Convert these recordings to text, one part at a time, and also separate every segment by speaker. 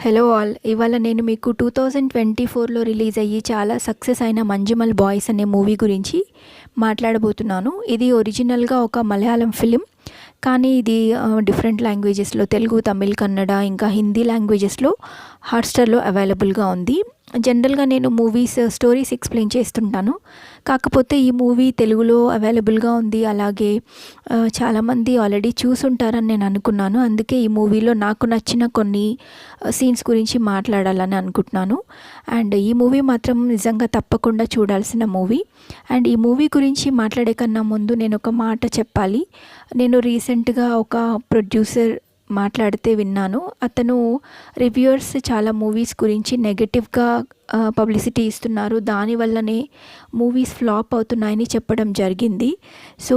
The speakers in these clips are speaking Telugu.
Speaker 1: Hello all. ఇవాళ నేను మీకు 2024లో రిలీజ్ అయ్యి చాలా సక్సెస్ అయిన 'మంజుమల్ బాయ్స్' అనే మూవీ గురించి మాట్లాడబోతున్నాను. ఇది ఒరిజినల్‌గా ఒక మలయాళం ఫిలిం. కానీ ఇది డిఫరెంట్ లాంగ్వేజెస్‌లో తెలుగు, తమిళ్, కన్నడ ఇంకా హిందీ లాంగ్వేజెస్‌లో హాట్‌స్టార్‌లో అవైలబుల్‌గా ఉంది. జనరల్‌గా నేను మూవీస్ స్టోరీస్ ఎక్స్‌ప్లెయిన్ చేస్తుంటాను. కాకపోతే ఈ మూవీ తెలుగులో అవైలబుల్‌గా ఉంది. అలాగే చాలామంది ఆల్రెడీ చూసుంటారని నేను అనుకున్నాను. అందుకే ఈ మూవీలో నాకు నచ్చిన కొన్ని సీన్స్ గురించి మాట్లాడాలని అనుకుంటున్నాను. అండ్ ఈ మూవీ మాత్రం నిజంగా తప్పకుండా చూడాల్సిన మూవీ. అండ్ ఈ మూవీ గురించి మాట్లాడే కన్నా ముందు నేను ఒక మాట చెప్పాలి. నేను రీసెంట్గా ఒక ప్రొడ్యూసర్ మాట్లాడితే విన్నాను. అతను రివ్యూవర్స్ చాలా మూవీస్ గురించి నెగటివ్గా పబ్లిసిటీ ఇస్తున్నారు, దానివల్లనే మూవీస్ ఫ్లాప్ అవుతున్నాయని చెప్పడం జరిగింది. సో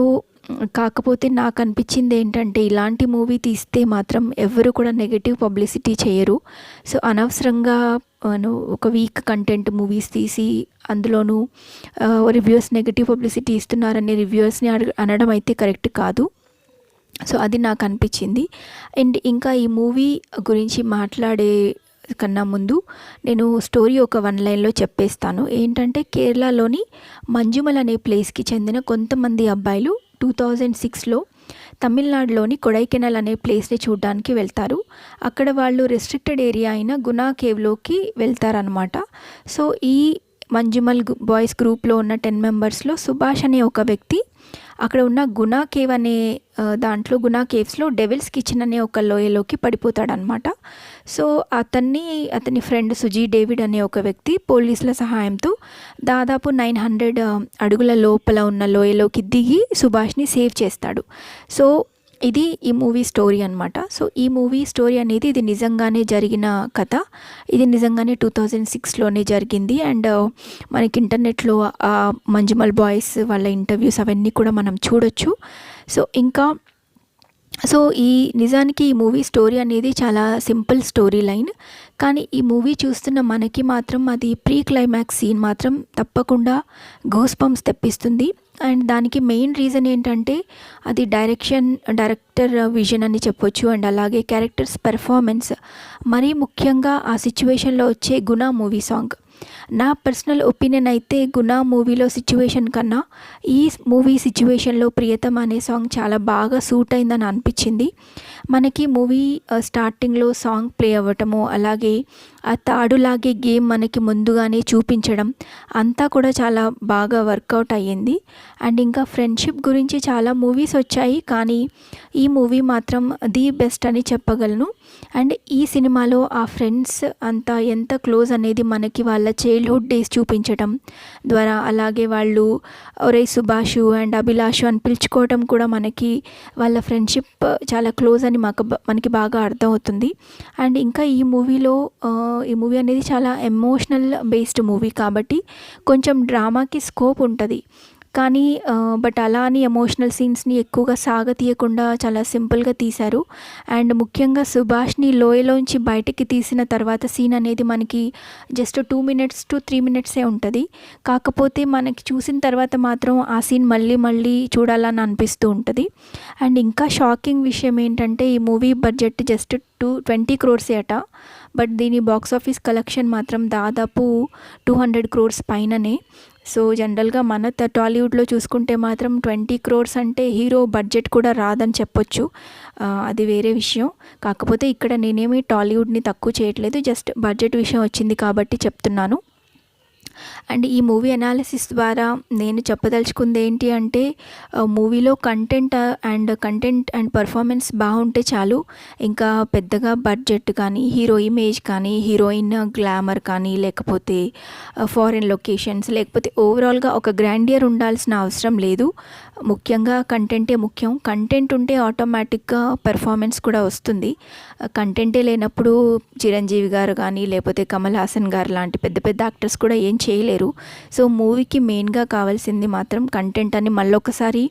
Speaker 1: కాకపోతే నాకు అనిపించింది ఏంటంటే, ఇలాంటి మూవీ తీస్తే మాత్రం ఎవరు కూడా నెగటివ్ పబ్లిసిటీ చేయరు. సో అనవసరంగా ఒక వీక్ కంటెంట్ మూవీస్ తీసి అందులోనూ రివ్యూవర్స్ నెగటివ్ పబ్లిసిటీ ఇస్తున్నారని రివ్యూవర్స్ని అనడం అయితే కరెక్ట్ కాదు. సో అది నాకు అనిపించింది. అండ్ ఇంకా ఈ మూవీ గురించి మాట్లాడే కన్నా ముందు నేను స్టోరీ ఒక 1 లైన్లో చెప్పేస్తాను. ఏంటంటే, కేరళలోని మంజుమల్ అనే ప్లేస్కి చెందిన కొంతమంది అబ్బాయిలు 2006లో తమిళనాడులోని కొడైకెనాల్ అనే ప్లేస్ని చూడడానికి వెళ్తారు. అక్కడ వాళ్ళు రెస్ట్రిక్టెడ్ ఏరియా అయిన గునా కేవ్లోకి వెళ్తారనమాట. సో ఈ మంజుమల్ బాయ్స్ గ్రూప్లో ఉన్న 10 మెంబర్స్లో సుభాష్ అనే ఒక వ్యక్తి అక్కడ ఉన్న గునా కేవ్ అనే దాంట్లో గునా కేవ్స్లో డెవిల్స్ కిచెన్ అనే ఒక లోయలోకి పడిపోతాడనమాట. సో అతని ఫ్రెండ్ సుజీ డేవిడ్ అనే ఒక వ్యక్తి పోలీసుల సహాయంతో దాదాపు 900 అడుగుల లోపల ఉన్న లోయలోకి దిగి సుభాష్ని సేవ్ చేస్తాడు. సో ఇది ఈ మూవీ స్టోరీ అనమాట. సో ఈ మూవీ స్టోరీ అనేది ఇది నిజంగానే జరిగిన కథ. ఇది నిజంగానే 2006లోనే జరిగింది. అండ్ మనకి ఇంటర్నెట్లో మంజుమల్ బాయ్స్ వాళ్ళ ఇంటర్వ్యూస్ అవన్నీ కూడా మనం చూడొచ్చు. సో నిజానికి ఈ మూవీ స్టోరీ అనేది చాలా సింపుల్ స్టోరీ లైన్. కానీ ఈ మూవీ చూస్తున్న మనకి మాత్రం అది ప్రీ క్లైమాక్స్ సీన్ మాత్రం తప్పకుండా గూస్ బంప్స్ తెప్పిస్తుంది. అండ్ దానికి మెయిన్ రీజన్ ఏంటంటే, అది డైరెక్టర్ విజన్ అని చెప్పొచ్చు. అండ్ అలాగే క్యారెక్టర్స్ పెర్ఫార్మెన్స్, మరీ ముఖ్యంగా ఆ సిచ్యువేషన్లో వచ్చే గునా మూవీ సాంగ్. నా పర్సనల్ ఒపీనియన్ అయితే గునా మూవీలో సిచ్యువేషన్ కన్నా ఈ మూవీ సిచ్యువేషన్లో ప్రియతమ అనే సాంగ్ చాలా బాగా సూట్ అయిందని అనిపించింది. మనకి మూవీ స్టార్టింగ్లో సాంగ్ ప్లే అవ్వటము, అలాగే ఆ తాడులాగే గేమ్ మనకి ముందుగానే చూపించడం అంతా కూడా చాలా బాగా వర్కౌట్ అయ్యింది. అండ్ ఇంకా ఫ్రెండ్షిప్ గురించి చాలా మూవీస్ వచ్చాయి, కానీ ఈ మూవీ మాత్రం ది బెస్ట్ అని చెప్పగలను. అండ్ ఈ సినిమాలో ఆ ఫ్రెండ్స్ అంతా ఎంత క్లోజ్ అనేది మనకి వాళ్ళ చైల్డ్హుడ్ డేస్ చూపించడం ద్వారా, అలాగే వాళ్ళు ఒరే సుభాషు అండ్ అభిలాషు అని పిలుచుకోవడం కూడా మనకి వాళ్ళ ఫ్రెండ్షిప్ చాలా క్లోజ్ అని మనకి బాగా అర్థమవుతుంది. అండ్ ఇంకా ఈ మూవీ అనేది చాలా ఎమోషనల్ బేస్డ్ మూవీ కాబట్టి కొంచెం డ్రామాకి స్కోప్ ఉంటుంది. కానీ బట్ అలా అని ఎమోషనల్ సీన్స్ని ఎక్కువగా సాగతీయకుండా చాలా సింపుల్గా తీశారు. అండ్ ముఖ్యంగా సుభాష్ని లోయలోంచి బయటికి తీసిన తర్వాత సీన్ అనేది మనకి జస్ట్ 2 minutes to 3 minutes ఉంటుంది. కాకపోతే మనకి చూసిన తర్వాత మాత్రం ఆ సీన్ మళ్ళీ చూడాలని అనిపిస్తూ ఉంటుంది. అండ్ ఇంకా షాకింగ్ విషయం ఏంటంటే, ఈ మూవీ బడ్జెట్ జస్ట్ 20 crores అట. బట్ దీని బాక్స్ ఆఫీస్ కలెక్షన్ మాత్రం దాదాపు 200 crores పైననే. సో జనరల్గా మన టాలీవుడ్లో చూసుకుంటే మాత్రం 20 crores అంటే హీరో బడ్జెట్ కూడా రాదని చెప్పొచ్చు. అది వేరే విషయం. కాకపోతే ఇక్కడ నేనేమి టాలీవుడ్ని తక్కువ చేయట్లేదు, జస్ట్ బడ్జెట్ విషయం వచ్చింది కాబట్టి చెప్తున్నాను. అండ్ ఈ మూవీ అనాలిసిస్ ద్వారా నేను చెప్పదలుచుకుంది ఏంటి అంటే, మూవీలో కంటెంట్ అండ్ పర్ఫార్మెన్స్ బాగుంటే చాలు. ఇంకా పెద్దగా బడ్జెట్ కానీ, హీరో ఇమేజ్ కానీ, హీరోయిన్ గ్లామర్ కానీ, లేకపోతే ఫారిన్ లొకేషన్స్, లేకపోతే ఓవరాల్గా ఒక గ్రాండియర్ ఉండాల్సిన అవసరం లేదు. ముఖ్యంగా కంటెంటే ముఖ్యం. కంటెంట్ ఉంటే ఆటోమేటిక్గా పెర్ఫార్మెన్స్ కూడా వస్తుంది. కంటెంటే లేనప్పుడు చిరంజీవి గారు కానీ, లేకపోతే కమల్ హాసన్ గారు లాంటి పెద్ద పెద్ద యాక్టర్స్ కూడా ఏం చేయలేరు. సో మూవీకి మెయిన్గా కావాల్సింది మాత్రం కంటెంట్ అని మళ్ళొకసారి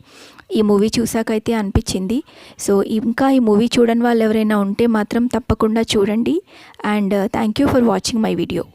Speaker 1: ఈ మూవీ చూసాకైతే అనిపించింది. సో ఇంకా ఈ మూవీ చూడని వాళ్ళు ఎవరైనా ఉంటే మాత్రం తప్పకుండా చూడండి. And thank you for watching my video.